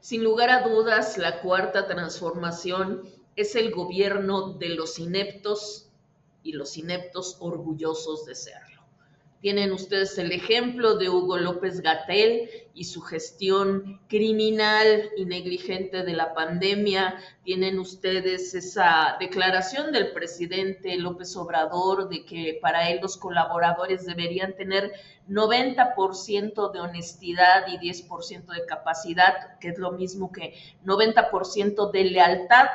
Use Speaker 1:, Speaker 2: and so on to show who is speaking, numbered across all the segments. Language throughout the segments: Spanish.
Speaker 1: Sin lugar a dudas, la cuarta transformación es el gobierno de los ineptos y los ineptos orgullosos de serlo. Tienen ustedes el ejemplo de Hugo López-Gatell y su gestión criminal y negligente de la pandemia. Tienen ustedes esa declaración del presidente López Obrador de que para él los colaboradores deberían tener 90% de honestidad y 10% de capacidad, que es lo mismo que 90% de lealtad,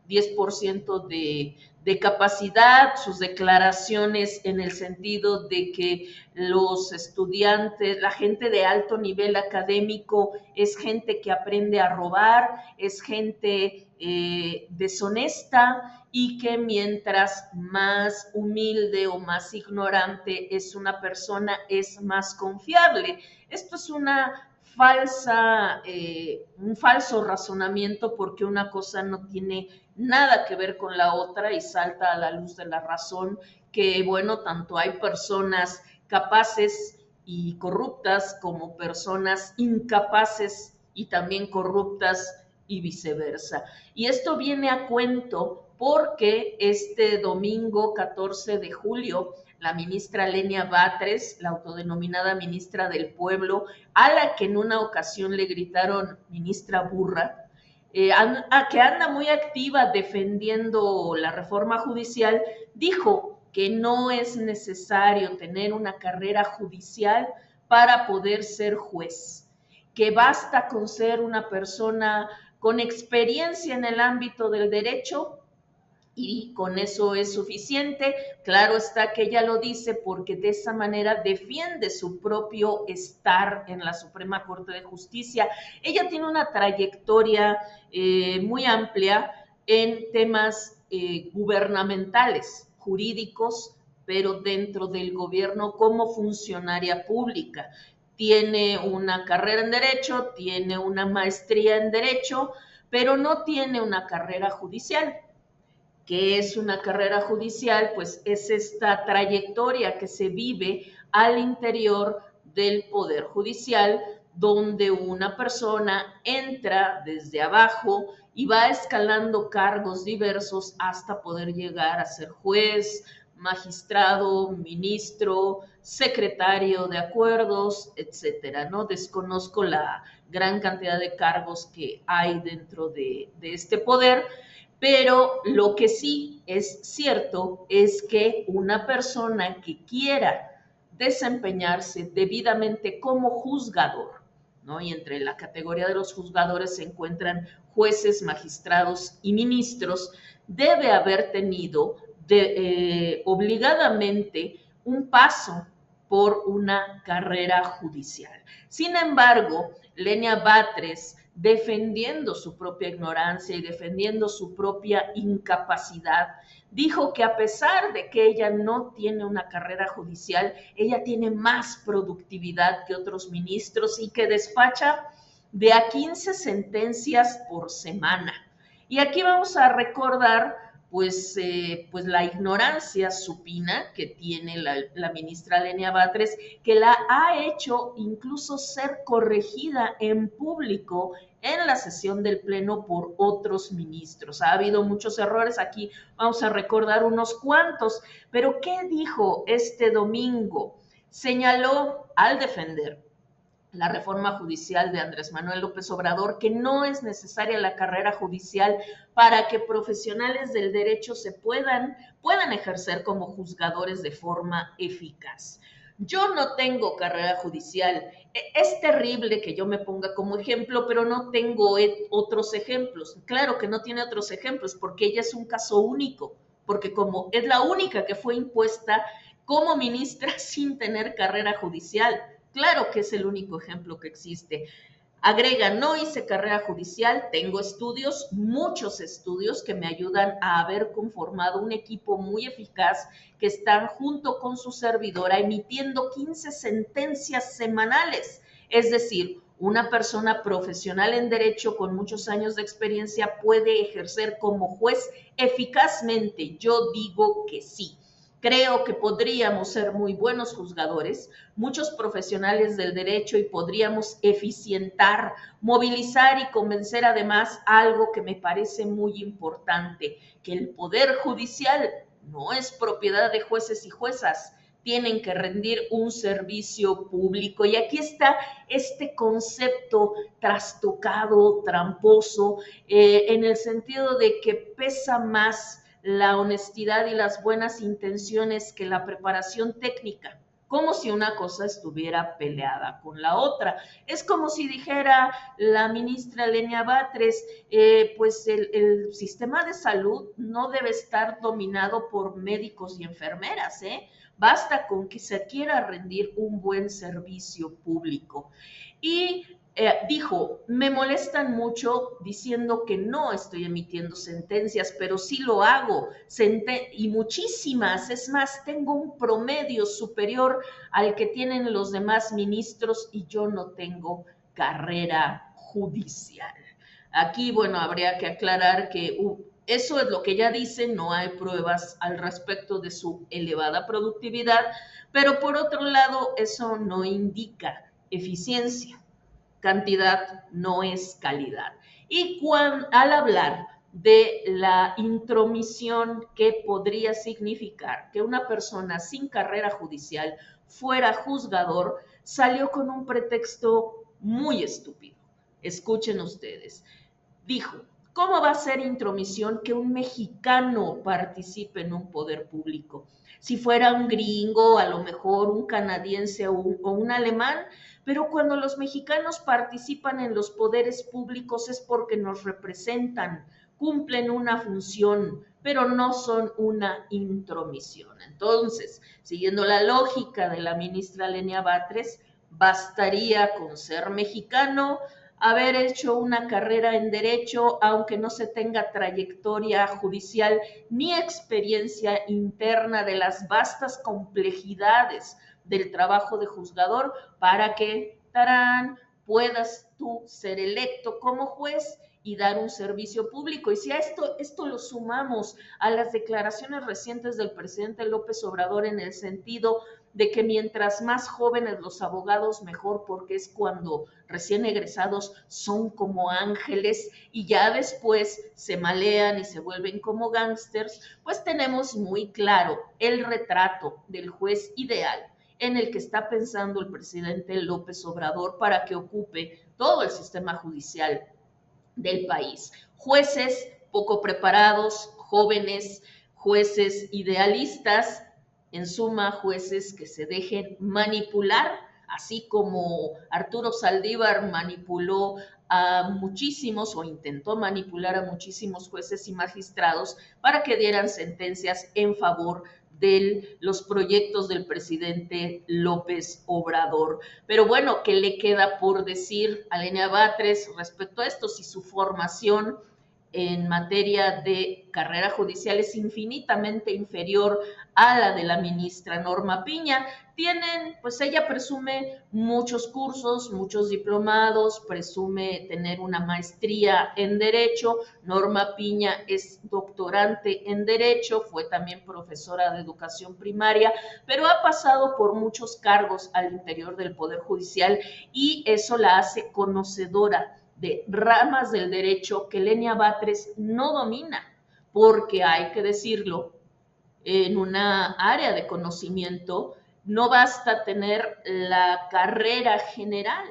Speaker 1: 10% de capacidad, sus declaraciones en el sentido de que los estudiantes, la gente de alto nivel académico es gente que aprende a robar, es gente deshonesta y que mientras más humilde o más ignorante es una persona, es más confiable. Esto es un falso razonamiento porque una cosa no tiene nada que ver con la otra y salta a la luz de la razón que, bueno, tanto hay personas capaces y corruptas como personas incapaces y también corruptas y viceversa. Y esto viene a cuento porque este domingo 14 de julio la ministra Lenia Batres, la autodenominada ministra del Pueblo, a la que en una ocasión le gritaron ministra burra, que anda muy activa defendiendo la reforma judicial, dijo que no es necesario tener una carrera judicial para poder ser juez, que basta con ser una persona con experiencia en el ámbito del derecho y con eso es suficiente. Claro está que ella lo dice porque de esa manera defiende su propio estar en la Suprema Corte de Justicia. Ella tiene una trayectoria muy amplia en temas gubernamentales, jurídicos, pero dentro del gobierno como funcionaria pública. Tiene una carrera en Derecho, tiene una maestría en Derecho, pero no tiene una carrera judicial. ¿Qué es una carrera judicial? Pues es esta trayectoria que se vive al interior del Poder Judicial, donde una persona entra desde abajo y va escalando cargos diversos hasta poder llegar a ser juez, magistrado, ministro, secretario de acuerdos, etcétera, ¿no? Desconozco la gran cantidad de cargos que hay dentro de este poder, pero lo que sí es cierto es que una persona que quiera desempeñarse debidamente como juzgador, ¿no? Y entre la categoría de los juzgadores se encuentran jueces, magistrados y ministros, debe haber tenido obligadamente un paso por una carrera judicial. Sin embargo, Lenia Batres, defendiendo su propia ignorancia y defendiendo su propia incapacidad, dijo que a pesar de que ella no tiene una carrera judicial, ella tiene más productividad que otros ministros y que despacha de a 15 sentencias por semana. Y aquí vamos a recordar pues la ignorancia supina que tiene la ministra Lenia Batres, que la ha hecho incluso ser corregida en público en la sesión del Pleno por otros ministros. Ha habido muchos errores, aquí vamos a recordar unos cuantos, pero ¿qué dijo este domingo? Señaló al defender la reforma judicial de Andrés Manuel López Obrador, que no es necesaria la carrera judicial para que profesionales del derecho puedan ejercer como juzgadores de forma eficaz. Yo no tengo carrera judicial. Es terrible que yo me ponga como ejemplo, pero no tengo otros ejemplos. Claro que no tiene otros ejemplos porque ella es un caso único, porque como es la única que fue impuesta como ministra sin tener carrera judicial. Claro que es el único ejemplo que existe. Agrega, no hice carrera judicial, tengo estudios, muchos estudios que me ayudan a haber conformado un equipo muy eficaz que están junto con su servidora emitiendo 15 sentencias semanales. Es decir, una persona profesional en derecho con muchos años de experiencia puede ejercer como juez eficazmente. Yo digo que sí. Creo que podríamos ser muy buenos juzgadores, muchos profesionales del derecho y podríamos eficientar, movilizar y convencer además algo que me parece muy importante, que el poder judicial no es propiedad de jueces y juezas, tienen que rendir un servicio público. Y aquí está este concepto trastocado, tramposo, en el sentido de que pesa más la honestidad y las buenas intenciones que la preparación técnica, como si una cosa estuviera peleada con la otra. Es como si dijera la ministra Lenia Batres, pues el sistema de salud no debe estar dominado por médicos y enfermeras, basta con que se quiera rendir un buen servicio público. Y dijo, me molestan mucho diciendo que no estoy emitiendo sentencias, pero sí lo hago, y muchísimas, es más, tengo un promedio superior al que tienen los demás ministros y yo no tengo carrera judicial. Aquí, bueno, habría que aclarar que eso es lo que ella dice, no hay pruebas al respecto de su elevada productividad, pero por otro lado, eso no indica eficiencia. Cantidad no es calidad. Y al hablar de la intromisión que podría significar que una persona sin carrera judicial fuera juzgador, salió con un pretexto muy estúpido. Escuchen ustedes. Dijo, ¿cómo va a ser intromisión que un mexicano participe en un poder público? Si fuera un gringo, a lo mejor un canadiense o un alemán, pero cuando los mexicanos participan en los poderes públicos es porque nos representan, cumplen una función, pero no son una intromisión. Entonces, siguiendo la lógica de la ministra Lenia Batres, bastaría con ser mexicano, haber hecho una carrera en derecho, aunque no se tenga trayectoria judicial ni experiencia interna de las vastas complejidades del trabajo de juzgador, para que, tarán, puedas tú ser electo como juez y dar un servicio público. Y si a esto lo sumamos a las declaraciones recientes del presidente López Obrador en el sentido de que mientras más jóvenes los abogados, mejor, porque es cuando recién egresados son como ángeles y ya después se malean y se vuelven como gángsters, pues tenemos muy claro el retrato del juez ideal en el que está pensando el presidente López Obrador para que ocupe todo el sistema judicial del país. Jueces poco preparados, jóvenes, jueces idealistas, en suma, jueces que se dejen manipular, así como Arturo Saldívar manipuló a muchísimos o intentó manipular a muchísimos jueces y magistrados para que dieran sentencias en favor de los proyectos del presidente López Obrador. Pero bueno, ¿qué le queda por decir a Lenia Batres respecto a esto? Si su formación en materia de carrera judicial es infinitamente inferior a la de la ministra Norma Piña. Pues ella presume muchos cursos, muchos diplomados, presume tener una maestría en Derecho. Norma Piña es doctorante en Derecho, fue también profesora de educación primaria, pero ha pasado por muchos cargos al interior del Poder Judicial y eso la hace conocedora de ramas del derecho que Lenia Batres no domina, porque hay que decirlo, en una área de conocimiento no basta tener la carrera general,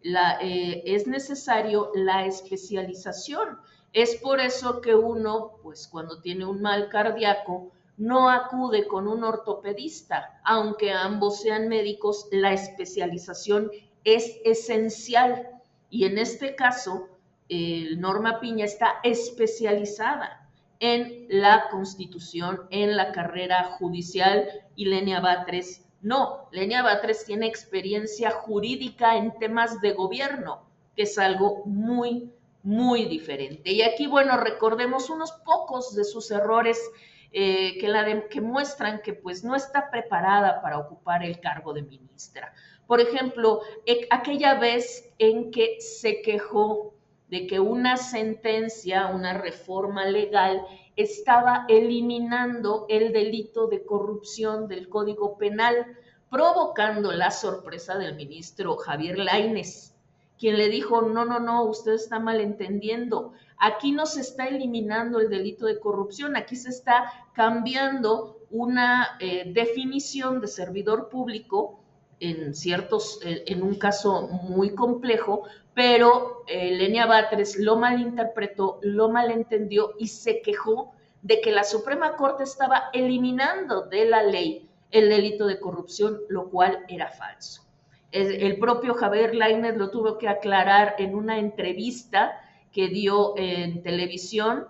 Speaker 1: es necesario la especialización. Es por eso que uno, pues cuando tiene un mal cardíaco, no acude con un ortopedista, aunque ambos sean médicos, la especialización es esencial. Y en este caso, Norma Piña está especializada en la Constitución, en la carrera judicial, y Lenia Batres no. Lenia Batres tiene experiencia jurídica en temas de gobierno, que es algo muy, muy diferente. Y aquí, bueno, recordemos unos pocos de sus errores que muestran que pues no está preparada para ocupar el cargo de ministra. Por ejemplo, aquella vez en que se quejó de que una sentencia, una reforma legal, estaba eliminando el delito de corrupción del Código Penal, provocando la sorpresa del ministro Javier Lainez, quien le dijo, no, no, no, usted está malentendiendo, aquí no se está eliminando el delito de corrupción, aquí se está cambiando una definición de servidor público en un caso muy complejo, pero Lenia Batres lo malinterpretó, lo malentendió y se quejó de que la Suprema Corte estaba eliminando de la ley el delito de corrupción, lo cual era falso. El propio Javier Lainez lo tuvo que aclarar en una entrevista que dio en televisión.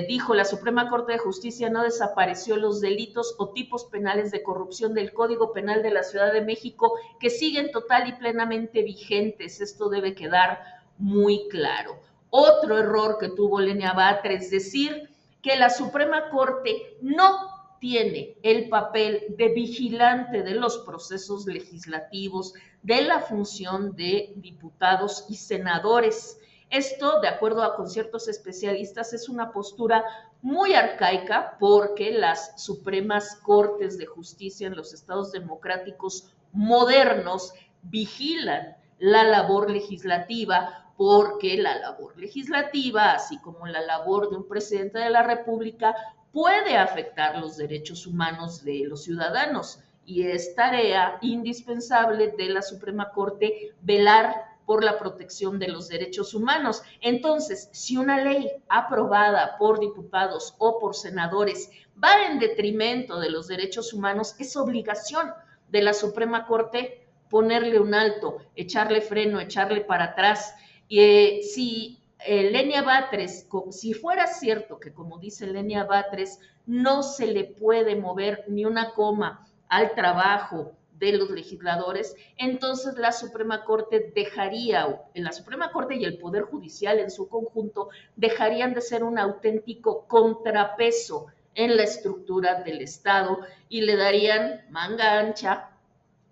Speaker 1: Dijo, la Suprema Corte de Justicia no desapareció los delitos o tipos penales de corrupción del Código Penal de la Ciudad de México que siguen total y plenamente vigentes. Esto debe quedar muy claro. Otro error que tuvo Lenia Batres, decir que la Suprema Corte no tiene el papel de vigilante de los procesos legislativos, de la función de diputados y senadores. Esto, de acuerdo con ciertos especialistas, es una postura muy arcaica porque las Supremas Cortes de Justicia en los estados democráticos modernos vigilan la labor legislativa, porque la labor legislativa, así como la labor de un presidente de la República, puede afectar los derechos humanos de los ciudadanos y es tarea indispensable de la Suprema Corte velar por la protección de los derechos humanos. Entonces, si una ley aprobada por diputados o por senadores va en detrimento de los derechos humanos, es obligación de la Suprema Corte ponerle un alto, echarle freno, echarle para atrás. Si Lenia Batres, si fuera cierto que, como dice Lenia Batres, no se le puede mover ni una coma al trabajo de los legisladores, entonces la Suprema Corte la Suprema Corte y el Poder Judicial en su conjunto dejarían de ser un auténtico contrapeso en la estructura del Estado y le darían manga ancha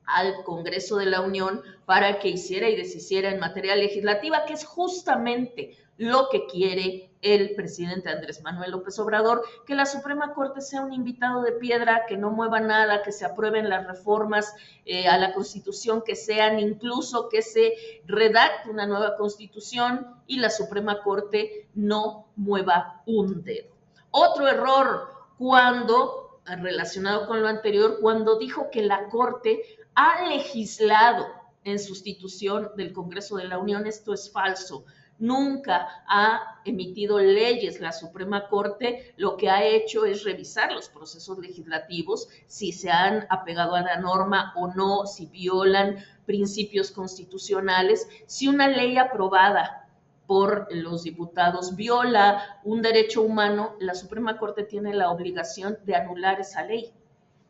Speaker 1: al Congreso de la Unión para que hiciera y deshiciera en materia legislativa, que es justamente lo que quiere el presidente Andrés Manuel López Obrador, que la Suprema Corte sea un invitado de piedra, que no mueva nada, que se aprueben las reformas a la Constitución que sean, incluso que se redacte una nueva Constitución y la Suprema Corte no mueva un dedo. Otro error relacionado con lo anterior, cuando dijo que la Corte ha legislado en sustitución del Congreso de la Unión. Esto es falso. Nunca ha emitido leyes la Suprema Corte, lo que ha hecho es revisar los procesos legislativos, si se han apegado a la norma o no, si violan principios constitucionales. Si una ley aprobada por los diputados viola un derecho humano, la Suprema Corte tiene la obligación de anular esa ley,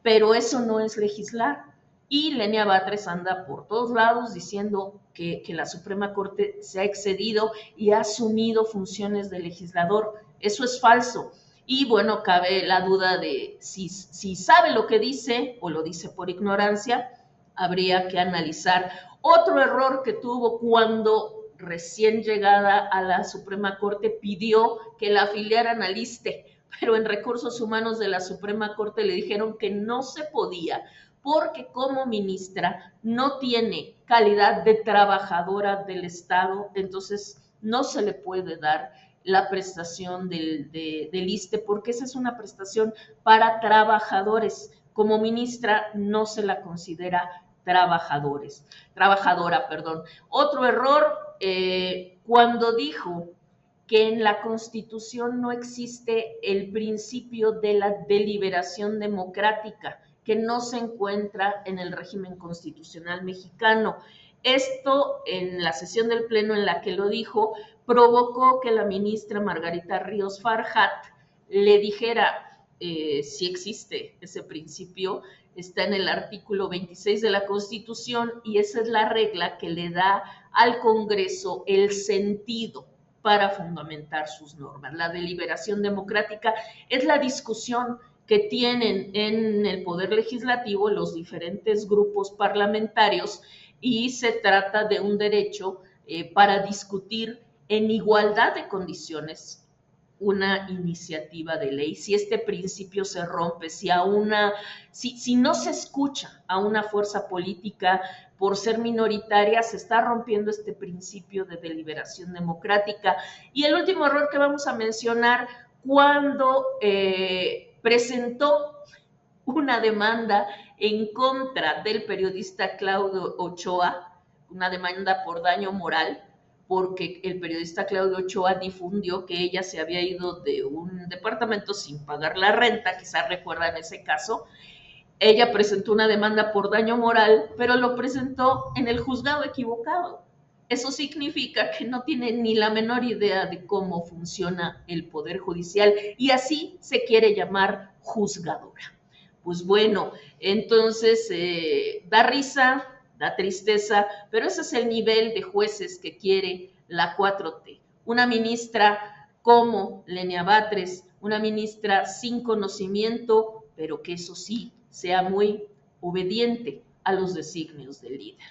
Speaker 1: pero eso no es legislar. Y Lenia Batres anda por todos lados diciendo que la Suprema Corte se ha excedido y ha asumido funciones de legislador. Eso es falso. Y bueno, cabe la duda de si sabe lo que dice o lo dice por ignorancia, habría que analizar. Otro error que tuvo cuando recién llegada a la Suprema Corte pidió que la afiliaran al ISSSTE, pero en Recursos Humanos de la Suprema Corte le dijeron que no se podía, porque como ministra no tiene calidad de trabajadora del Estado, entonces no se le puede dar la prestación del ISSSTE, porque esa es una prestación para trabajadores. Como ministra no se la considera trabajadora. Otro error, cuando dijo que en la Constitución no existe el principio de la deliberación democrática, que no se encuentra en el régimen constitucional mexicano. Esto, en la sesión del Pleno en la que lo dijo, provocó que la ministra Margarita Ríos Farjat le dijera, si existe ese principio, está en el artículo 26 de la Constitución y esa es la regla que le da al Congreso el sentido para fundamentar sus normas. La deliberación democrática es la discusión que tienen en el Poder Legislativo los diferentes grupos parlamentarios y se trata de un derecho para discutir en igualdad de condiciones una iniciativa de ley, si este principio se rompe, si no se escucha a una fuerza política por ser minoritaria, se está rompiendo este principio de deliberación democrática. Y el último error que vamos a mencionar, cuando presentó una demanda en contra del periodista Claudio Ochoa, una demanda por daño moral, porque el periodista Claudio Ochoa difundió que ella se había ido de un departamento sin pagar la renta, quizás recuerdan ese caso. Ella presentó una demanda por daño moral, pero lo presentó en el juzgado equivocado. Eso significa que no tiene ni la menor idea de cómo funciona el Poder Judicial y así se quiere llamar juzgadora. Pues bueno, entonces da risa, da tristeza, pero ese es el nivel de jueces que quiere la 4T. Una ministra como Lenia Batres, una ministra sin conocimiento, pero que eso sí, sea muy obediente a los designios del líder.